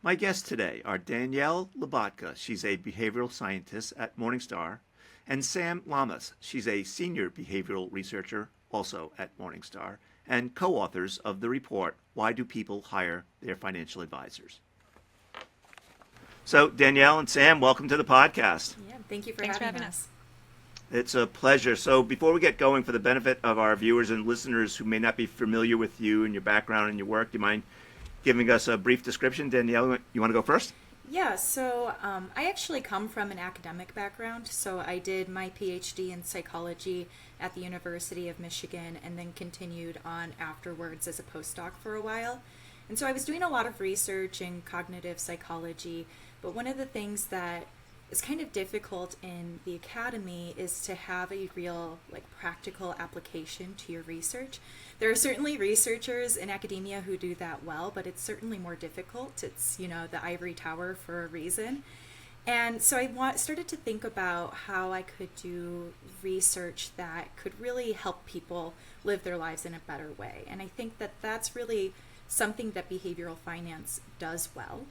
My guests today are Danielle Labotka. She's a behavioral scientist at Morningstar, and Sam Lamas. She's a senior behavioral researcher also at Morningstar, and co-authors of the report, Why Do People Hire Their Financial Advisors? So, Danielle and Sam, welcome to the podcast. Yeah, thank you for Thanks for having having us. us. It's a pleasure. So, before we get going, for the benefit of our viewers and listeners who may not be familiar with you and your background and your work, do you mind giving us a brief description? Danielle, you want to go first? Yeah, so I actually come from an academic background. So I did my PhD in psychology at the University of Michigan and then continued on afterwards as a postdoc for a while. And so I was doing a lot of research in cognitive psychology, but one of the things that is kind of difficult in the academy is to have a real practical application to your research. There are certainly researchers in academia who do that well, but it's certainly more difficult. It's, the ivory tower for a reason. And so started to think about how I could do research that could really help people live their lives in a better way. And I think that that's really something that behavioral finance does well.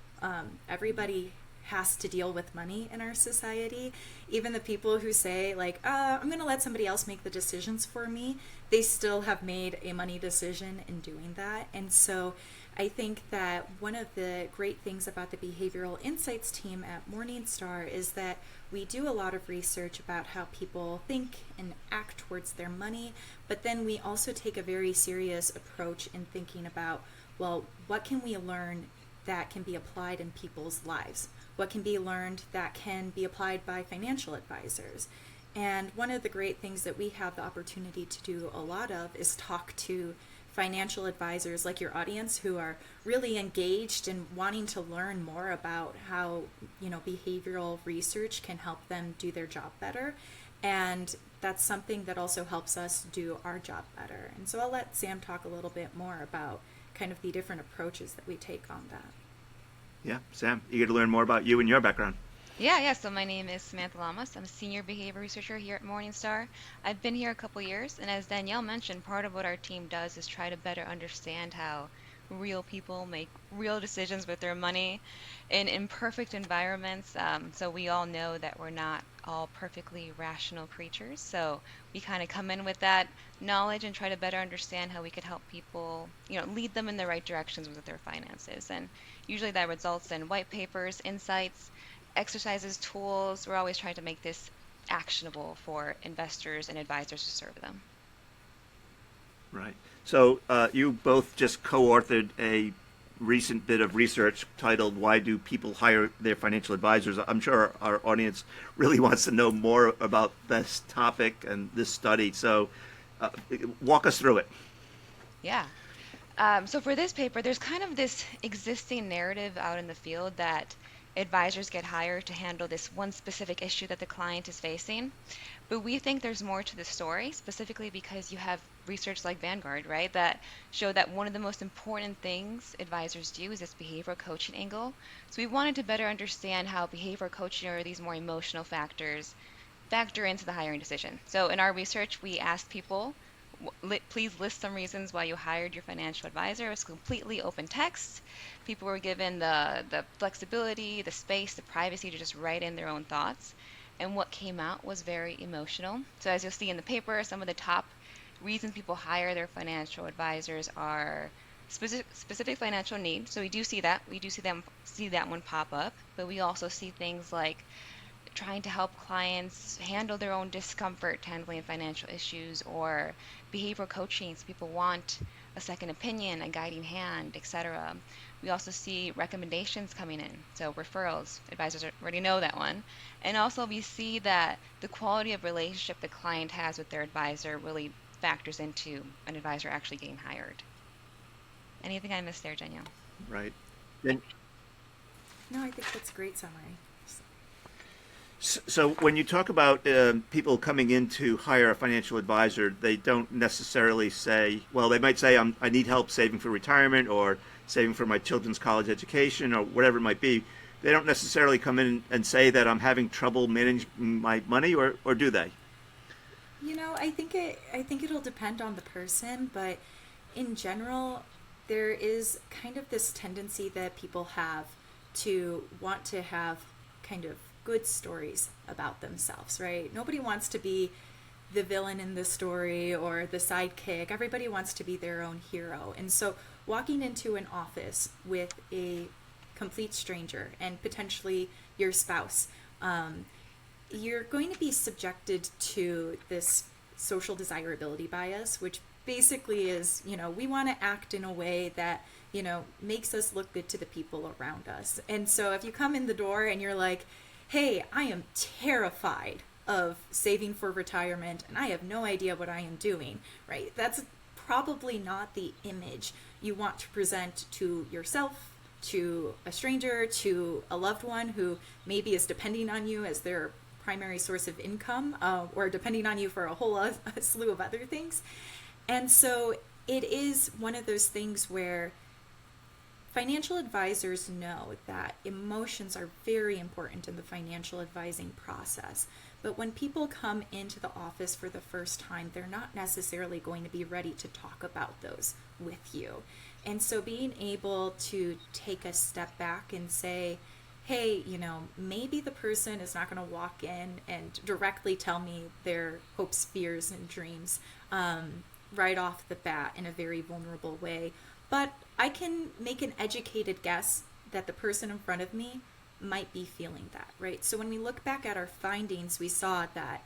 Everybody has to deal with money in our society. Even the people who say, I'm going to let somebody else make the decisions for me, they still have made a money decision in doing that. And so I think that one of the great things about the Behavioral Insights team at Morningstar is that we do a lot of research about how people think and act towards their money, but then we also take a very serious approach in thinking about, well, what can we learn that can be applied in people's lives? What can be learned that can be applied by financial advisors? And one of the great things that we have the opportunity to do a lot of is talk to financial advisors like your audience who are really engaged and wanting to learn more about how, behavioral research can help them do their job better. And that's something that also helps us do our job better. And so I'll let Sam talk a little bit more about kind of the different approaches that we take on that. Yeah, Sam, eager to learn more about you and your background. Yeah. So my name is Samantha Lamas. I'm a senior behavior researcher here at Morningstar. I've been here a couple years, and as Danielle mentioned, part of what our team does is try to better understand how real people make real decisions with their money in imperfect environments. So we all know that we're not all perfectly rational creatures. So we kind of come in with that knowledge and try to better understand how we could help people, lead them in the right directions with their finances. And usually that results in white papers, insights, exercises, tools. We're always trying to make this actionable for investors and advisors to serve them. Right. So you both just co-authored a recent bit of research titled "Why Do People Hire Their Financial Advisors?" I'm sure our audience really wants to know more about this topic and this study. So uh, walk us through it. Yeah. So for this paper, there's kind of this existing narrative out in the field that advisors get hired to handle this one specific issue that the client is facing. But we think there's more to the story, specifically because you have research like Vanguard, right, that show that one of the most important things advisors do is this behavioral coaching angle. So we wanted to better understand how behavioral coaching or these more emotional factors factor into the hiring decision. So in our research, we asked people, please list some reasons why you hired your financial advisor. It was completely open text. People were given the flexibility, the space, the privacy to just write in their own thoughts. And what came out was very emotional. So as you'll see in the paper, some of the top reasons people hire their financial advisors are specific financial needs. So we do see that. We do see that one pop up. But we also see things like trying to help clients handle their own discomfort handling financial issues or behavioral coaching. So people want a second opinion, a guiding hand, etc. We also see recommendations coming in. So referrals, advisors already know that one. And also we see that the quality of relationship the client has with their advisor really factors into an advisor actually getting hired. Anything I missed there, Danielle? Right. Then, No, I think that's a great summary. so when you talk about people coming in to hire a financial advisor, they don't necessarily say, well, they might say, I need help saving for retirement or saving for my children's college education or whatever it might be. They don't necessarily come in and say that I'm having trouble managing my money, or do they? I think it'll depend on the person, but in general, there is kind of this tendency that people have to want to have kind of good stories about themselves, right? Nobody wants to be the villain in the story or the sidekick. Everybody wants to be their own hero. And so walking into an office with a complete stranger and potentially your spouse, you're going to be subjected to this social desirability bias, which basically is, we want to act in a way that, makes us look good to the people around us. And so if you come in the door and you're like, hey, I am terrified of saving for retirement and I have no idea what I am doing, right? That's probably not the image you want to present to yourself, to a stranger, to a loved one who maybe is depending on you as their primary source of income, or depending on you for a whole slew of other things. And so it is one of those things where financial advisors know that emotions are very important in the financial advising process. But when people come into the office for the first time, they're not necessarily going to be ready to talk about those with you. And so being able to take a step back and say, hey, maybe the person is not going to walk in and directly tell me their hopes, fears, and dreams right off the bat in a very vulnerable way. But I can make an educated guess that the person in front of me might be feeling that, right? So when we look back at our findings, we saw that,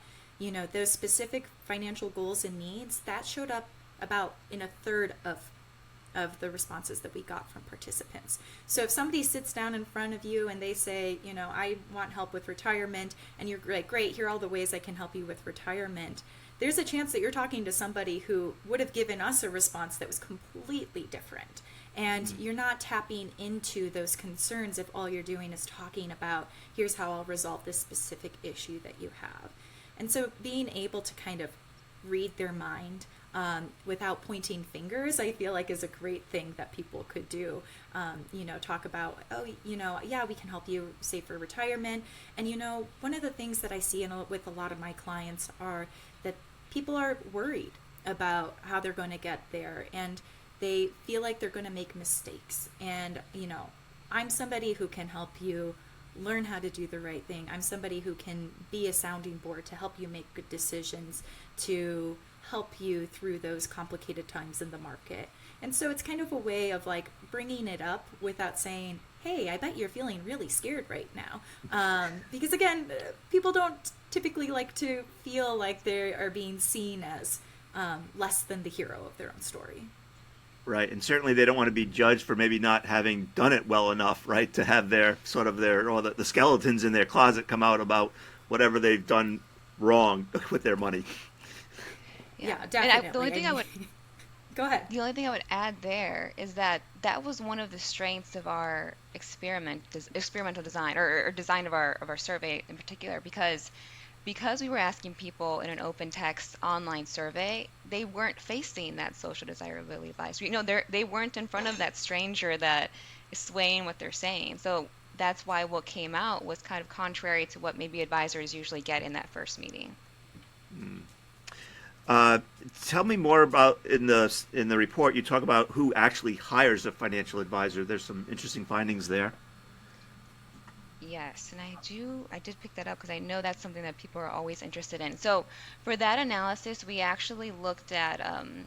those specific financial goals and needs, that showed up about in a third of the responses that we got from participants. So if somebody sits down in front of you and they say, I want help with retirement, and you're like, great, here are all the ways I can help you with retirement, there's a chance that you're talking to somebody who would have given us a response that was completely different. And you're not tapping into those concerns if all you're doing is talking about, here's how I'll resolve this specific issue that you have. And so being able to kind of read their mind without pointing fingers, I feel like is a great thing that people could do. Talk about, yeah, we can help you save for retirement. And, one of the things that I see with a lot of my clients are that people are worried about how they're going to get there. And they feel like they're going to make mistakes. And, I'm somebody who can help you learn how to do the right thing. I'm somebody who can be a sounding board to help you make good decisions, to help you through those complicated times in the market. And so it's kind of a way of like bringing it up without saying, hey, I bet you're feeling really scared right now. Because again, people don't typically like to feel like they are being seen as less than the hero of their own story. Right, and certainly they don't want to be judged for maybe not having done it well enough, right, to have their sort of the skeletons in their closet come out about whatever they've done wrong with their money. Yeah, definitely. The only thing I would go ahead. The only thing I would add there is that was one of the strengths of our experimental design or design of our survey in particular, because we were asking people in an open text online survey, they weren't facing that social desirability bias. They weren't in front of that stranger that is swaying what they're saying. So that's why what came out was kind of contrary to what maybe advisors usually get in that first meeting. Tell me more about in the report. You talk about who actually hires a financial advisor. There's some interesting findings there. Yes, and I did pick that up because I know that's something that people are always interested in. So for that analysis, we actually looked at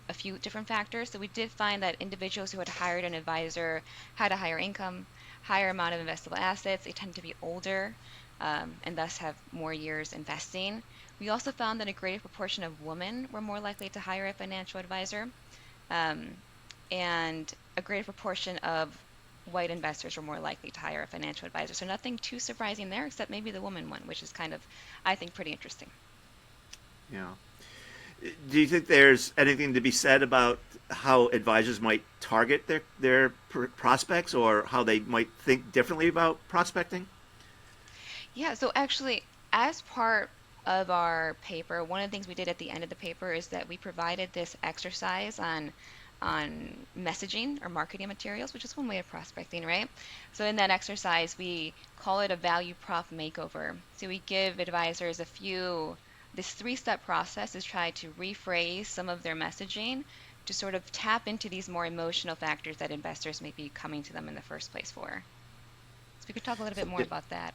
a few different factors. So we did find that individuals who had hired an advisor had a higher income, higher amount of investable assets. They tend to be older and thus have more years investing. We also found that a greater proportion of women were more likely to hire a financial advisor, and a greater proportion of white investors were more likely to hire a financial advisor. So nothing too surprising there, except maybe the woman one, which is kind of, I think, pretty interesting. Yeah. Do you think there's anything to be said about how advisors might target their prospects, or how they might think differently about prospecting? Yeah, so actually, as part of our paper, one of the things we did at the end of the paper is that we provided this exercise on messaging or marketing materials, which is one way of prospecting, right? So in that exercise, we call it a value prop makeover. So we give advisors this 3-step process is try to rephrase some of their messaging to sort of tap into these more emotional factors that investors may be coming to them in the first place for. It's we could talk a little bit more about that.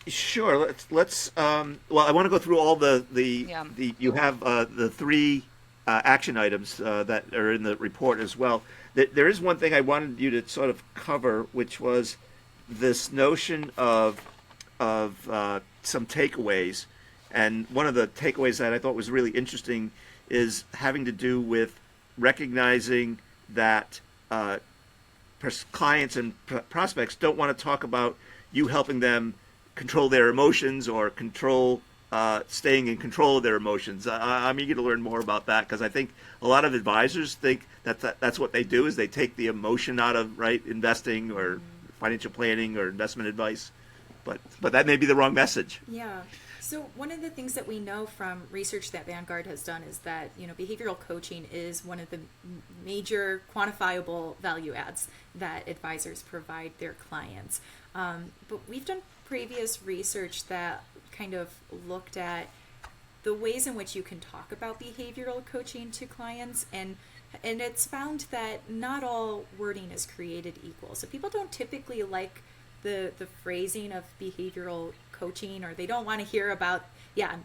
Sure. Let's. Well, I want to go through all Yeah. the you have the three action items that are in the report as well. There is one thing I wanted you to sort of cover, which was this notion of some takeaways, and one of the takeaways that I thought was really interesting is having to do with recognizing that clients and prospects don't want to talk about you helping them control their emotions or control staying in control of their emotions. I'm eager to learn more about that because I think a lot of advisors think that's what they do is they take the emotion out of investing or financial planning or investment advice, but that may be the wrong message. Yeah. So one of the things that we know from research that Vanguard has done is that, behavioral coaching is one of the major quantifiable value adds that advisors provide their clients. But we've done previous research that kind of looked at the ways in which you can talk about behavioral coaching to clients, and it's found that not all wording is created equal. So people don't typically like the phrasing of behavioral coaching, or they don't want to hear about,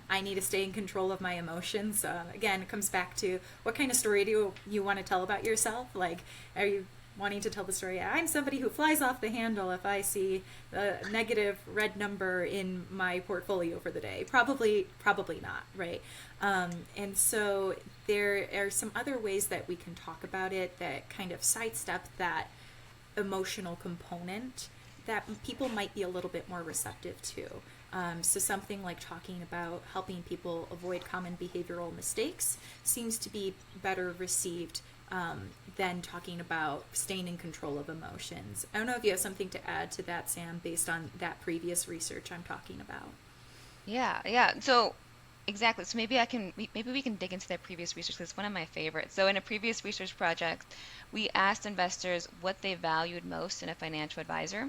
I need to stay in control of my emotions. Again, it comes back to what kind of story do you want to tell about yourself? Like, are you wanting to tell the story, I'm somebody who flies off the handle if I see a negative red number in my portfolio for the day? Probably not, right? And so there are some other ways that we can talk about it that kind of sidestep that emotional component that people might be a little bit more receptive to. So something like talking about helping people avoid common behavioral mistakes seems to be better received than talking about staying in control of emotions. I don't know if you have something to add to that, Sam, based on that previous research I'm talking about. Yeah. So exactly. So maybe we can dig into that previous research because it's one of my favorites. So in a previous research project, we asked investors what they valued most in a financial advisor.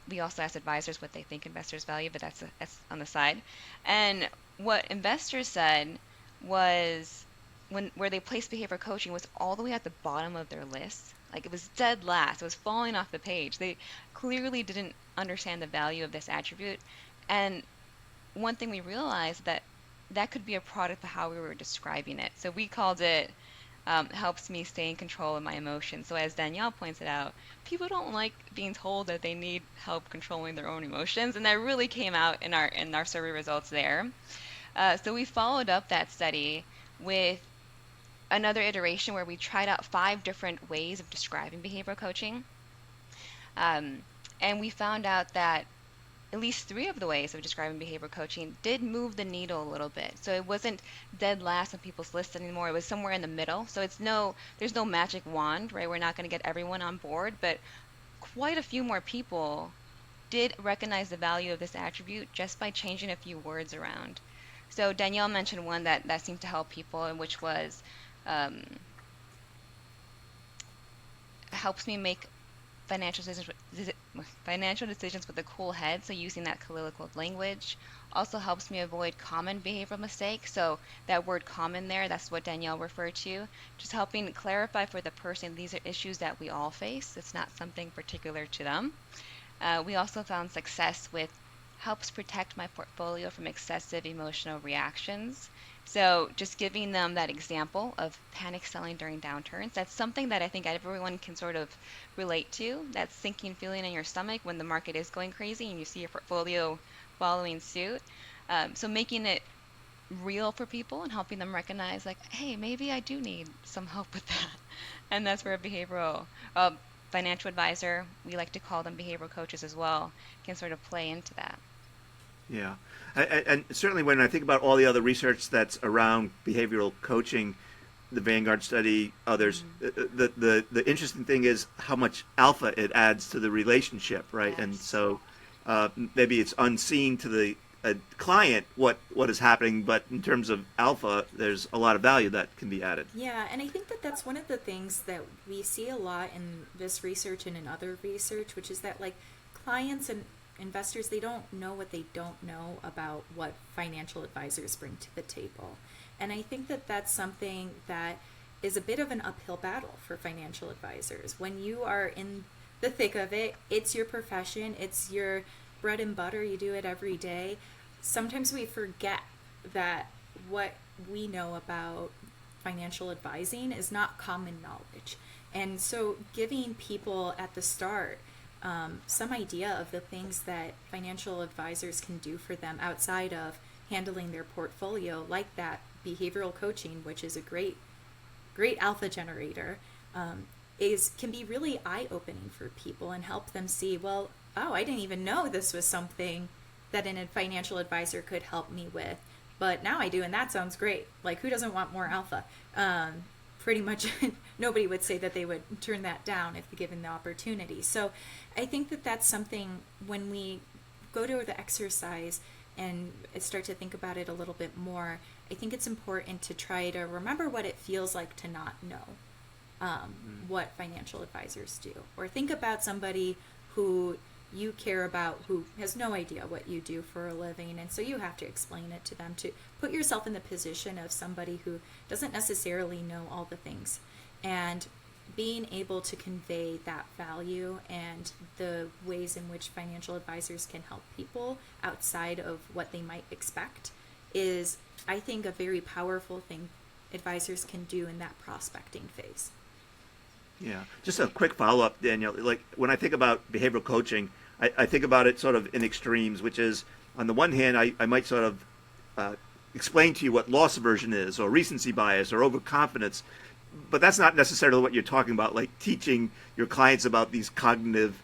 We also asked advisors what they think investors value, but that's on the side. And what investors said was where they placed behavior coaching was all the way at the bottom of their list. Like it was dead last. It was falling off the page. They clearly didn't understand the value of this attribute. And one thing we realized that could be a product of how we were describing it. So we called it helps me stay in control of my emotions. So as Danielle pointed out, people don't like being told that they need help controlling their own emotions, and that really came out in our survey results there. So we followed up that study with another iteration where we tried out 5 different ways of describing behavioral coaching, um, and we found out that at least 3 of the ways of describing behavior coaching did move the needle a little bit. So it wasn't dead last on people's list anymore. It was somewhere in the middle. So there's no magic wand, right? We're not going to get everyone on board, but quite a few more people did recognize the value of this attribute just by changing a few words around. So Danielle mentioned one that seemed to help people, and which was um, helps me make financial decisions with a cool head, so using that colloquial language. Also helps me avoid common behavioral mistakes. So that word common there, that's what Danielle referred to. Just helping clarify for the person these are issues that we all face. It's not something particular to them. We also found success with helps protect my portfolio from excessive emotional reactions. So just giving them that example of panic selling during downturns, that's something that I think everyone can sort of relate to. That sinking feeling in your stomach when the market is going crazy and you see your portfolio following suit. So making it real for people and helping them recognize, like, hey, maybe I do need some help with that. And that's where a financial advisor, we like to call them behavioral coaches as well, can sort of play into that. Yeah, and certainly when I think about all the other research that's around behavioral coaching, the Vanguard study, others, Mm-hmm. the interesting thing is how much alpha it adds to the relationship, right? And Yes. so maybe it's unseen to the client what is happening, but in terms of alpha, there's a lot of value that can be added. Yeah, and I think that that's one of the things that we see a lot in this research and in other research, which is that like clients and investors, they don't know what they don't know about what financial advisors bring to the table. And I think that that's something that is a bit of an uphill battle for financial advisors. When you are in the thick of it. It's your profession, it's your bread and butter, you do it every day. Sometimes we forget that what we know about financial advising is not common knowledge. And so giving people at the start some idea of the things that financial advisors can do for them outside of handling their portfolio, like that behavioral coaching, which is a great alpha generator, is can be really eye-opening for people and help them see, well, oh, I didn't even know this was something that a financial advisor could help me with, but now I do, and that sounds great. Like, who doesn't want more alpha? Pretty much nobody would say that they would turn that down if given the opportunity. So I think that that's something, when we go to the exercise and start to think about it a little bit more, I think it's important to try to remember what it feels like to not know what financial advisors do. Or think about somebody who you care about who has no idea what you do for a living, and so you have to explain it to them, to put yourself in the position of somebody who doesn't necessarily know all the things, and being able to convey that value and the ways in which financial advisors can help people outside of what they might expect is, I think, a very powerful thing advisors can do in that prospecting phase. Yeah. Just a quick follow-up, Danielle. Like, when I think about behavioral coaching, I think about it sort of in extremes, which is, on the one hand, I might sort of explain to you what loss aversion is, or recency bias, or overconfidence, but that's not necessarily what you're talking about, like teaching your clients about these cognitive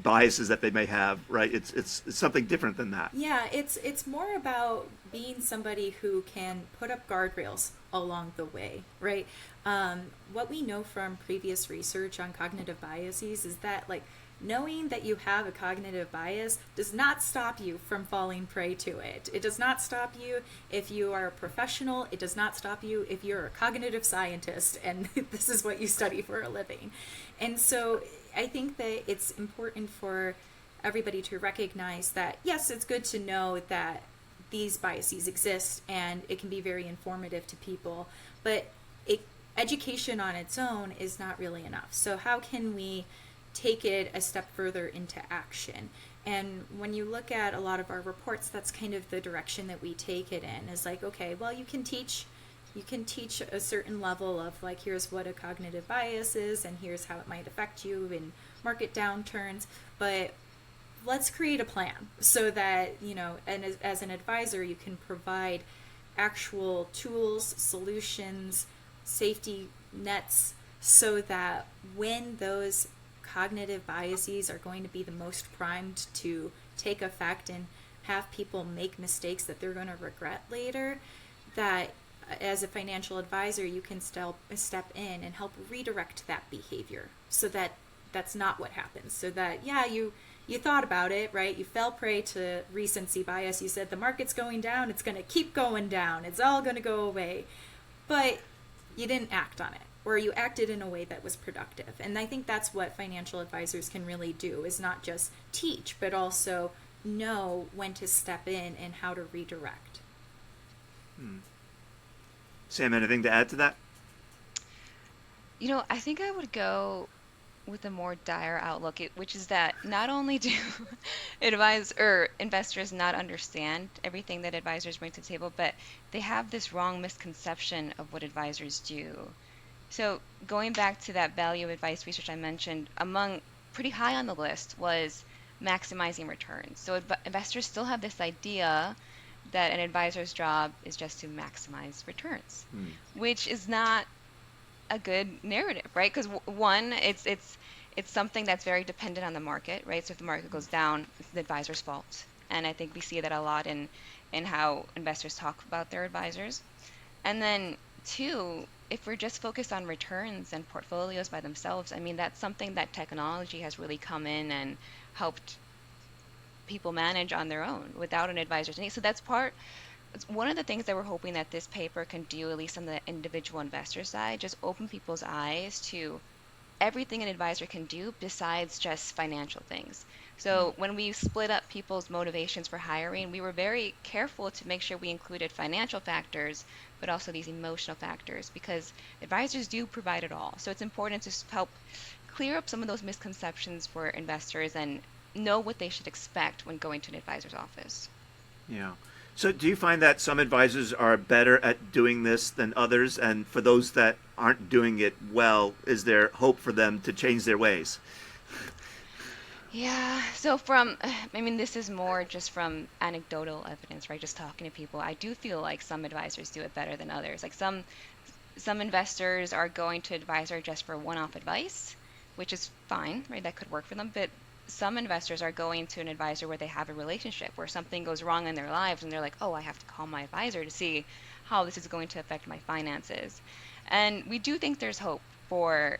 biases that they may have, right? It's something different than that. Yeah, it's more about being somebody who can put up guardrails along the way, right? What we know from previous research on cognitive biases is that, like, knowing that you have a cognitive bias does not stop you from falling prey to it. It does not stop you if you are a professional. It does not stop you if you're a cognitive scientist and this is what you study for a living. And so I think that it's important for everybody to recognize that, yes, it's good to know that these biases exist and it can be very informative to people, but education on its own is not really enough. So how can we take it a step further into action? And when you look at a lot of our reports, that's kind of the direction that we take it in, is like, okay, well, you can teach a certain level of, like, here's what a cognitive bias is and here's how it might affect you in market downturns, but let's create a plan so that, and as an advisor, you can provide actual tools, solutions, safety nets, so that when those cognitive biases are going to be the most primed to take effect and have people make mistakes that they're going to regret later, that as a financial advisor you can still step in and help redirect that behavior so that that's not what happens. So that, yeah, you thought about it, right? You fell prey to recency bias. You said the market's going down, it's going to keep going down, it's all going to go away, but you didn't act on it, or you acted in a way that was productive. And I think that's what financial advisors can really do, is not just teach, but also know when to step in and how to redirect. Sam, anything to add to that? I think I would go with a more dire outlook, which is that not only do investors not understand everything that advisors bring to the table, but they have this wrong misconception of what advisors do. So going back to that value advice research I mentioned, among pretty high on the list was maximizing returns. So investors still have this idea that an advisor's job is just to maximize returns, which is not a good narrative, right? Because one, it's something that's very dependent on the market, right? So if the market goes down, it's the advisor's fault. And I think we see that a lot in how investors talk about their advisors. And then two, if we're just focused on returns and portfolios by themselves, I mean, that's something that technology has really come in and helped people manage on their own without an advisor's need. So it's one of the things that we're hoping that this paper can do, at least on the individual investor side, just open people's eyes to everything an advisor can do besides just financial things. So when we split up people's motivations for hiring, we were very careful to make sure we included financial factors, but also these emotional factors, because advisors do provide it all. So it's important to help clear up some of those misconceptions for investors and know what they should expect when going to an advisor's office. Yeah. So do you find that some advisors are better at doing this than others? And for those that aren't doing it well, is there hope for them to change their ways? Yeah, so from, I mean, this is more just from anecdotal evidence, right? Just talking to people. I do feel like some advisors do it better than others. Like some investors are going to advisor just for one-off advice, which is fine, right? That could work for them. But some investors are going to an advisor where they have a relationship, where something goes wrong in their lives, and they're like, oh, I have to call my advisor to see how this is going to affect my finances. And we do think there's hope for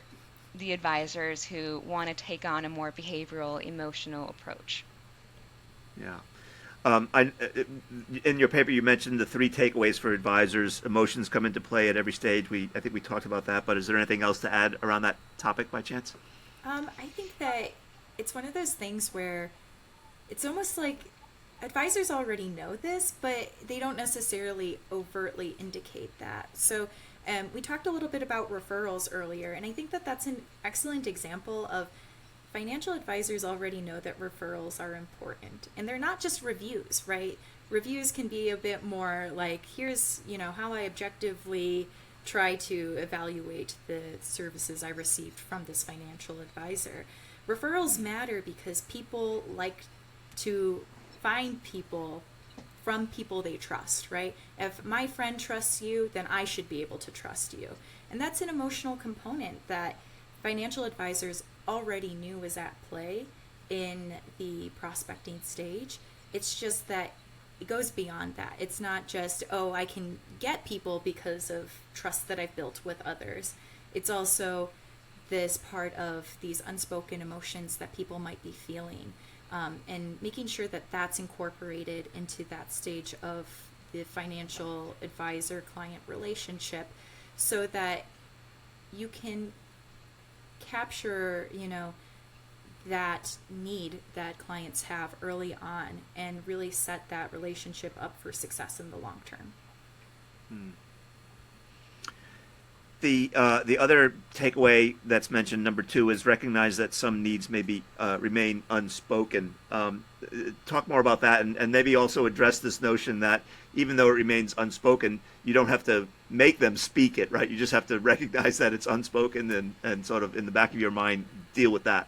the advisors who want to take on a more behavioral, emotional approach. Yeah. In your paper, you mentioned the three takeaways for advisors. Emotions come into play at every stage. I think we talked about that, but is there anything else to add around that topic by chance? I think that it's one of those things where it's almost like advisors already know this, but they don't necessarily overtly indicate that. So we talked a little bit about referrals earlier, and I think that that's an excellent example of financial advisors already know that referrals are important. And they're not just reviews, right? Reviews can be a bit more like, here's, how I objectively try to evaluate the services I received from this financial advisor. Referrals matter because people like to find people from people they trust, right? If my friend trusts you, then I should be able to trust you. And that's an emotional component that financial advisors already knew was at play in the prospecting stage. It's just that it goes beyond that. It's not just, oh, I can get people because of trust that I've built with others. It's also this part of these unspoken emotions that people might be feeling, and making sure that that's incorporated into that stage of the financial advisor client relationship so that you can capture, that need that clients have early on and really set that relationship up for success in the long term. The other takeaway that's mentioned, number two, is recognize that some needs maybe remain unspoken. Talk more about that, and maybe also address this notion that even though it remains unspoken, you don't have to make them speak it, right? You just have to recognize that it's unspoken and sort of in the back of your mind deal with that.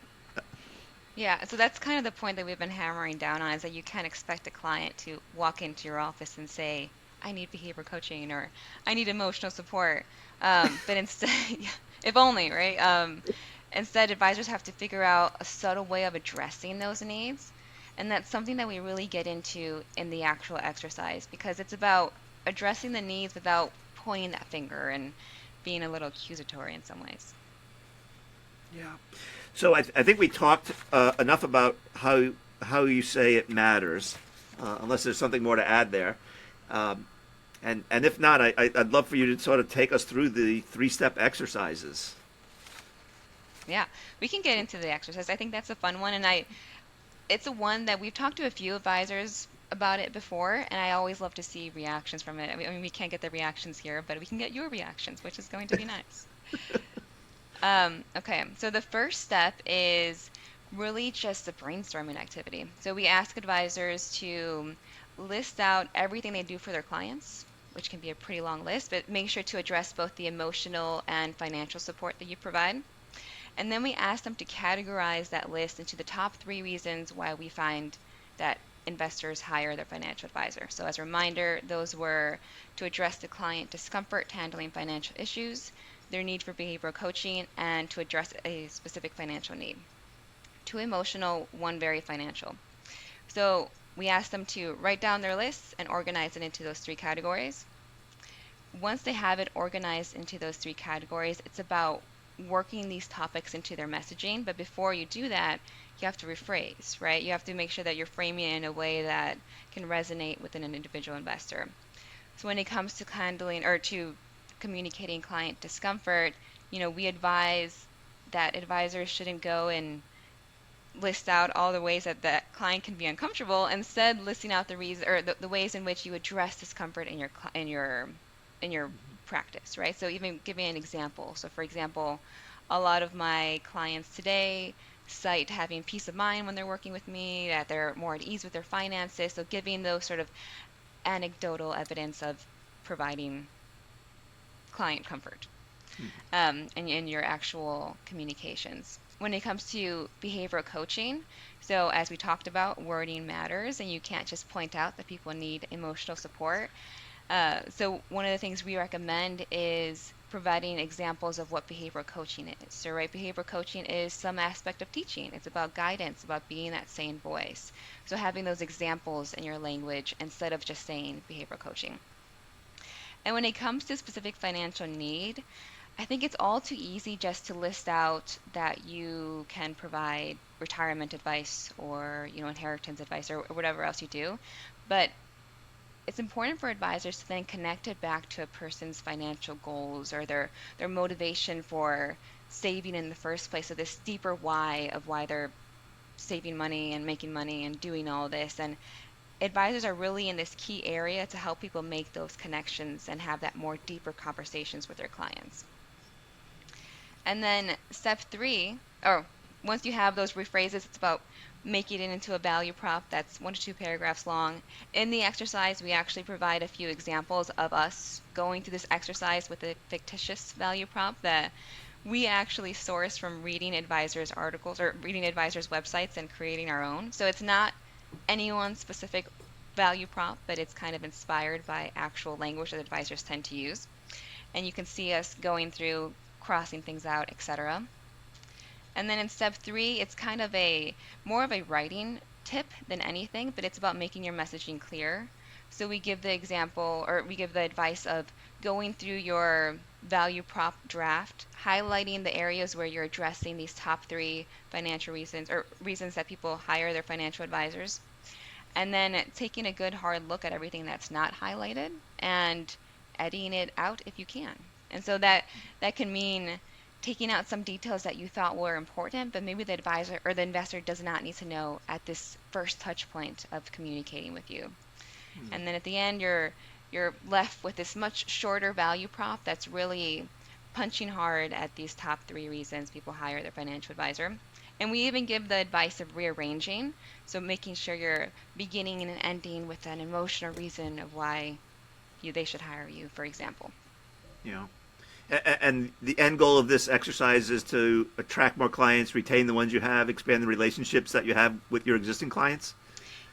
Yeah, so that's kind of the point that we've been hammering down on is that you can't expect a client to walk into your office and say, I need behavior coaching or I need emotional support. But instead, if only, right? Instead, advisors have to figure out a subtle way of addressing those needs. And that's something that we really get into in the actual exercise because it's about addressing the needs without pointing that finger and being a little accusatory in some ways. Yeah. So I think we talked enough about how you say it matters, unless there's something more to add there. And if not, I'd love for you to sort of take us through the three-step exercises. Yeah, we can get into the exercise. I think that's a fun one, and it's a one that we've talked to a few advisors about it before, and I always love to see reactions from it. I mean, we can't get the reactions here, but we can get your reactions, which is going to be nice. Okay, so the first step is really just a brainstorming activity. So we ask advisors to list out everything they do for their clients, which can be a pretty long list, but make sure to address both the emotional and financial support that you provide. And then we ask them to categorize that list into the top three reasons why we find that investors hire their financial advisor. So as a reminder, those were to address the client discomfort handling financial issues, their need for behavioral coaching, and to address a specific financial need. Two emotional, one very financial. So we ask them to write down their lists and organize it into those three categories. Once they have it organized into those three categories, it's about working these topics into their messaging. But before you do that, you have to rephrase, right? You have to make sure that you're framing it in a way that can resonate with an individual investor. So when it comes to handling or to communicating client discomfort, we advise that advisors shouldn't go and list out all the ways that that client can be uncomfortable. Instead, listing out the reason or the ways in which you address discomfort in your practice, right? So even giving an example. So for example, A lot of my clients today cite having peace of mind when they're working with me, that they're more at ease with their finances. So giving those sort of anecdotal evidence of providing client comfort in your actual communications. When it comes to behavioral coaching, so as we talked about, wording matters, and you can't just point out that people need emotional support. So one of the things we recommend is providing examples of what behavioral coaching is. So, right, behavioral coaching is some aspect of teaching. It's about guidance, about being that sane voice. So having those examples in your language instead of just saying behavioral coaching. And when it comes to specific financial need, I think it's all too easy just to list out that you can provide retirement advice or, inheritance advice or whatever else you do. But it's important for advisors to then connect it back to a person's financial goals or their motivation for saving in the first place. So this deeper why of why they're saving money and making money and doing all this. And advisors are really in this key area to help people make those connections and have that more deeper conversations with their clients. And then step 3, or once you have those rephrases, it's about making it into a value prop that's 1 to 2 paragraphs long. In the exercise, we actually provide a few examples of us going through this exercise with a fictitious value prop that we actually source from reading advisors' articles or reading advisors' websites and creating our own. So it's not anyone's specific value prop, but it's kind of inspired by actual language that advisors tend to use. And you can see us going through, crossing things out, etc. And then in step 3, it's kind of more of a writing tip than anything, but it's about making your messaging clear. So we give the example, or we give the advice of going through your value prop draft, highlighting the areas where you're addressing these top 3 financial reasons or reasons that people hire their financial advisors, and then taking a good hard look at everything that's not highlighted and editing it out if you can. And so that can mean taking out some details that you thought were important, but maybe the advisor or the investor does not need to know at this first touch point of communicating with you. And then at the end, you're left with this much shorter value prop that's really punching hard at these top 3 reasons people hire their financial advisor. And we even give the advice of rearranging, so making sure you're beginning and ending with an emotional reason of why they should hire you, for example. Yeah. And the end goal of this exercise is to attract more clients, retain the ones you have, expand the relationships that you have with your existing clients.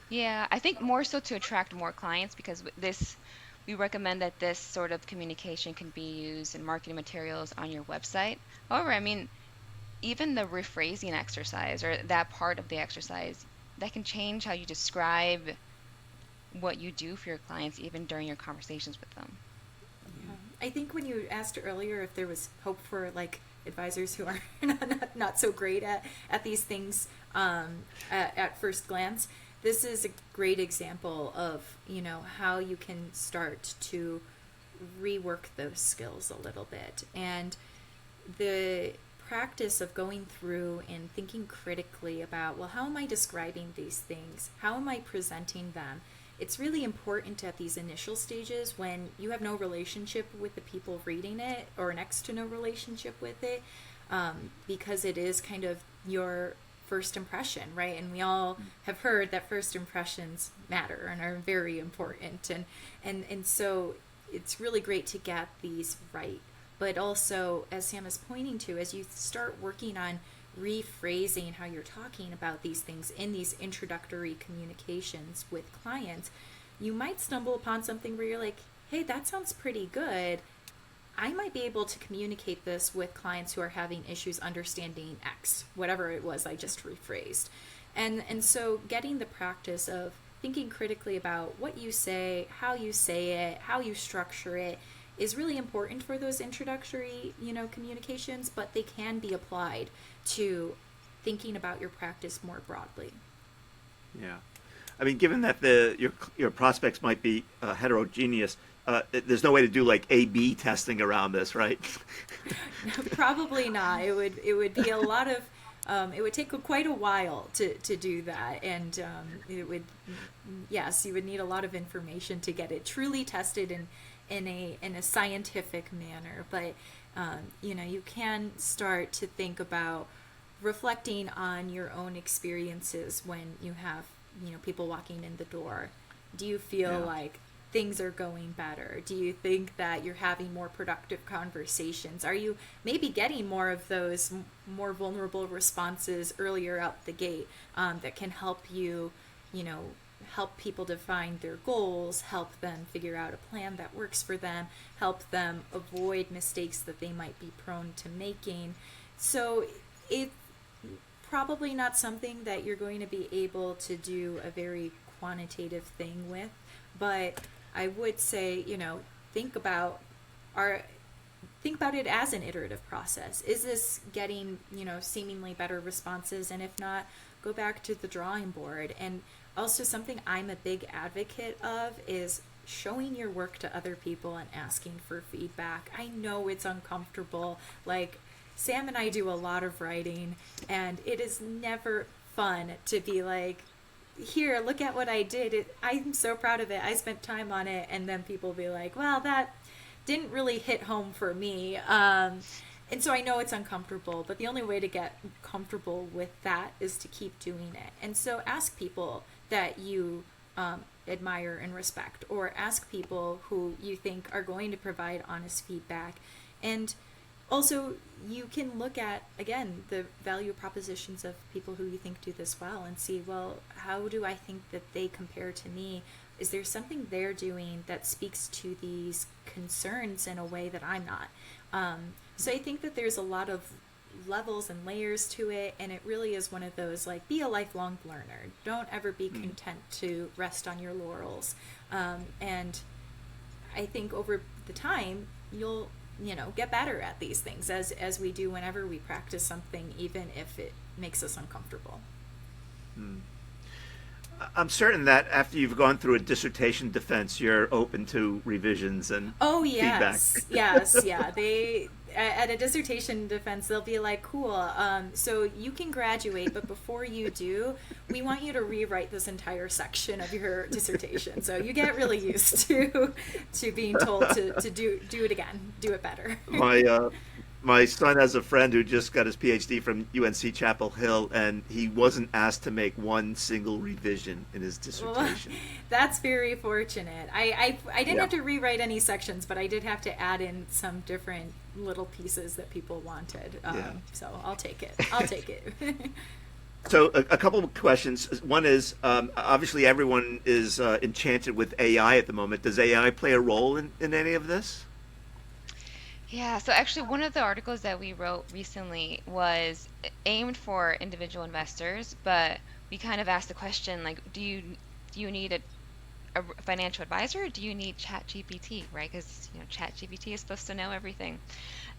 Yeah, I think more so to attract more clients because we recommend that this sort of communication can be used in marketing materials on your website. However, I mean, even the rephrasing exercise or that part of the exercise, that can change how you describe what you do for your clients even during your conversations with them. I think when you asked earlier if there was hope for like advisors who are not so great at these things at first glance, this is a great example of how you can start to rework those skills a little bit. And the practice of going through and thinking critically about, well, how am I describing these things? How am I presenting them? It's really important at these initial stages when you have no relationship with the people reading it or next to no relationship with it, because it is kind of your first impression, right? And we all have heard that first impressions matter and are very important. And so it's really great to get these right. But also, as Sam is pointing to, as you start working on rephrasing how you're talking about these things in these introductory communications with clients, you might stumble upon something where you're like, hey, that sounds pretty good. I might be able to communicate this with clients who are having issues understanding X, whatever it was I just rephrased. And so getting the practice of thinking critically about what you say, how you structure it, is really important for those introductory, communications, but they can be applied to thinking about your practice more broadly. Yeah. I mean, given that your prospects might be heterogeneous, there's no way to do like A/B testing around this, right? Probably not. It would be a lot of it would take quite a while to do that, and it would, yes, you would need a lot of information to get it truly tested in a scientific manner. But You can start to think about reflecting on your own experiences when you have, people walking in the door. Do you feel Yeah. like things are going better? Do you think that you're having more productive conversations? Are you maybe getting more of those more vulnerable responses earlier out the gate, that can help you know, help people define their goals, help them figure out a plan that works for them, help them avoid mistakes that they might be prone to making? So it's probably not something that you're going to be able to do a very quantitative thing with, but I would say, think about our think about it as an iterative process. Is this getting, seemingly better responses? And if not, go back to the drawing board. And also, something I'm a big advocate of is showing your work to other people and asking for feedback. I know it's uncomfortable. Like, Sam and I do a lot of writing, and it is never fun to be like, here, look at what I did. I'm so proud of it. I spent time on it. And then people be like, well, that didn't really hit home for me. And so I know it's uncomfortable, but the only way to get comfortable with that is to keep doing it. And so ask people that you admire and respect, or ask people who you think are going to provide honest feedback. And also, you can look at, again, the value propositions of people who you think do this well and see, well, how do I think that they compare to me? Is there something they're doing that speaks to these concerns in a way that I'm not? So I think that there's a lot of levels and layers to it, and it really is one of those, like, be a lifelong learner. Don't ever be content to rest on your laurels. And I think over the time, you'll get better at these things, as we do whenever we practice something, even if it makes us uncomfortable. I'm certain that after you've gone through a dissertation defense, you're open to revisions and Oh feedback. yes, yes, yeah. They at a dissertation defense, they'll be like, "Cool, so you can graduate, but before you do, we want you to rewrite this entire section of your dissertation." So you get really used to being told to do it again, do it better. My son has a friend who just got his PhD from UNC Chapel Hill, and he wasn't asked to make one single revision in his Well, dissertation. that's very fortunate. I didn't Yeah. have to rewrite any sections, but I did have to add in some different little pieces that people wanted. Yeah. So I'll take it. I'll take it. So a couple of questions. One is, obviously everyone is enchanted with AI at the moment. Does AI play a role in any of this? Yeah, so actually, one of the articles that we wrote recently was aimed for individual investors, but we kind of asked the question, like, do you need a financial advisor, or do you need ChatGPT, right? Because ChatGPT is supposed to know everything.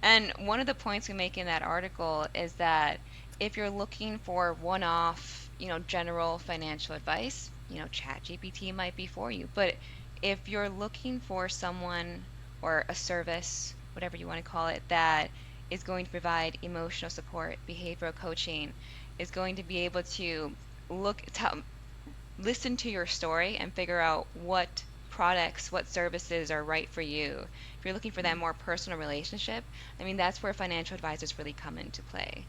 And one of the points we make in that article is that if you're looking for one-off, general financial advice, ChatGPT might be for you. But if you're looking for someone or a service, whatever you want to call it, that is going to provide emotional support, behavioral coaching, is going to be able to listen to your story and figure out what products, what services are right for you. If you're looking for that more personal relationship, I mean, that's where financial advisors really come into play.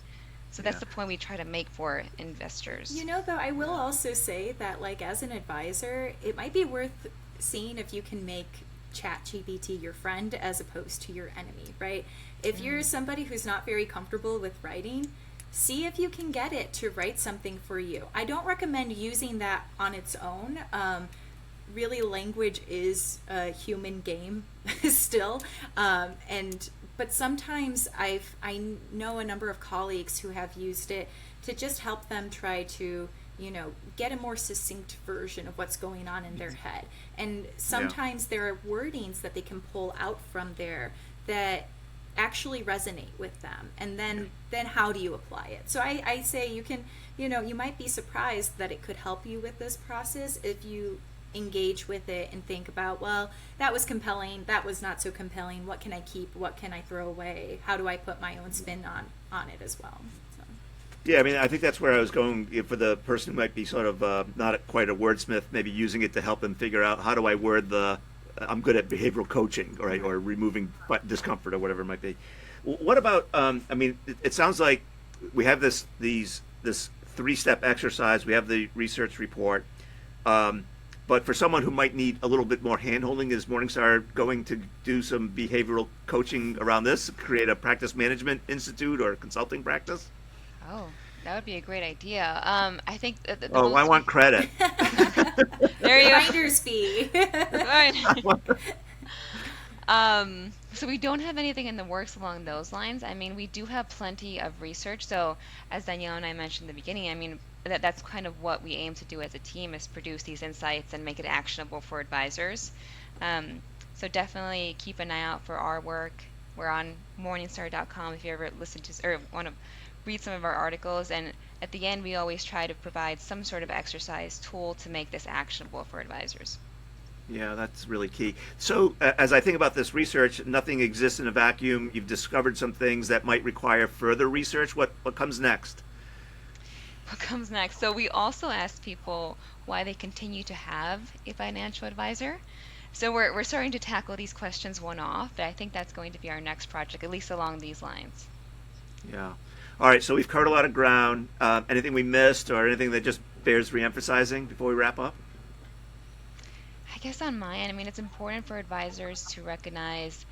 So that's Yeah. the point we try to make for investors. Though, I will also say that, like, as an advisor, it might be worth seeing if you can make ChatGPT your friend as opposed to your enemy, right? If you're somebody who's not very comfortable with writing, see if you can get it to write something for you. I don't recommend using that on its own. Really, language is a human game still, but sometimes I know a number of colleagues who have used it to just help them try to get a more succinct version of what's going on in their head. And sometimes there are wordings that they can pull out from there that actually resonate with them. And then how do you apply it? So I say you can, you might be surprised that it could help you with this process if you engage with it and think about, well, that was compelling, that was not so compelling, what can I keep, what can I throw away, how do I put my own spin on it as well. Yeah, I mean, I think that's where I was going for the person who might be sort of not quite a wordsmith, maybe using it to help them figure out how do I word I'm good at behavioral coaching, or removing discomfort or whatever it might be. What about? I mean, it sounds like we have this 3-step exercise. We have the research report. But for someone who might need a little bit more handholding, is Morningstar going to do some behavioral coaching around this? Create a practice management institute or consulting practice? Oh, that would be a great idea. I think the Oh, I want credit. there you go. Finder's fee. Right. So we don't have anything in the works along those lines. I mean, we do have plenty of research. So as Danielle and I mentioned in the beginning, I mean, that's kind of what we aim to do as a team, is produce these insights and make it actionable for advisors. So definitely keep an eye out for our work. We're on Morningstar.com if you ever listen to or want to read some of our articles. And at the end, we always try to provide some sort of exercise tool to make this actionable for advisors. Yeah, that's really key. So, as I think about this research, nothing exists in a vacuum. You've discovered some things that might require further research. What comes next? What comes next? So we also asked people why they continue to have a financial advisor. So we're starting to tackle these questions one off, but I think that's going to be our next project, at least along these lines. Yeah. All right. So we've covered a lot of ground. Anything we missed, or anything that just bears reemphasizing before we wrap up? I guess on my end, I mean, it's important for advisors to recognize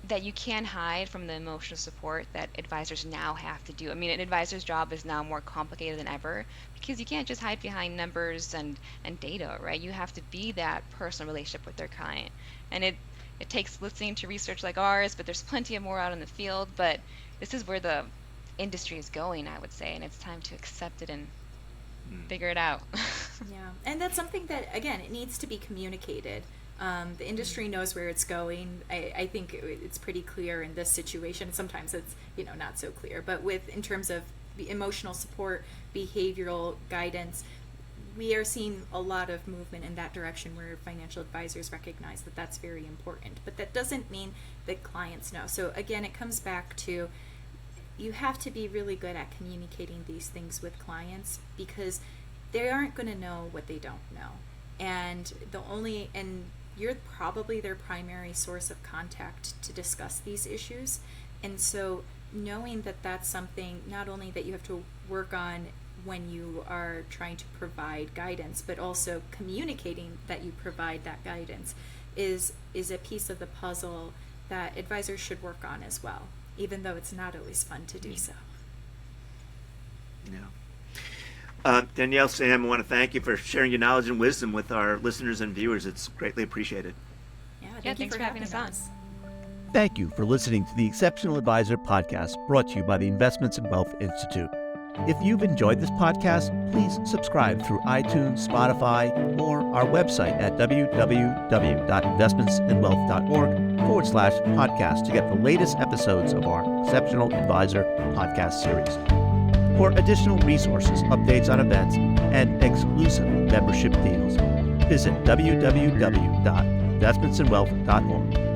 that you can't hide from the emotional support that advisors now have to do. I mean, an advisor's job is now more complicated than ever because you can't just hide behind numbers and data, right? You have to be that personal relationship with their client. And it takes listening to research like ours, but there's plenty of more out in the field. But this is where the industry is going, I would say, and it's time to accept it and figure it out. Yeah, and that's something that, again, it needs to be communicated. The industry knows where it's going. I think it's pretty clear in this situation. Sometimes it's not so clear, but in terms of the emotional support, behavioral guidance, we are seeing a lot of movement in that direction where financial advisors recognize that that's very important. But that doesn't mean that clients know. So again, it comes back to you have to be really good at communicating these things with clients because they aren't going to know what they don't know. And you're probably their primary source of contact to discuss these issues. And so knowing that that's something not only that you have to work on when you are trying to provide guidance, but also communicating that you provide that guidance is a piece of the puzzle that advisors should work on as well, even though it's not always fun to do so. Yeah. Danielle, Sam, I want to thank you for sharing your knowledge and wisdom with our listeners and viewers. It's greatly appreciated. Yeah, Thanks for having us on. Thank you for listening to the Exceptional Advisor podcast brought to you by the Investments and Wealth Institute. If you've enjoyed this podcast, please subscribe through iTunes, Spotify, or our website at www.investmentsandwealth.org/podcast to get the latest episodes of our Exceptional Advisor podcast series. For additional resources, updates on events, and exclusive membership deals, visit www.investmentsandwealth.org.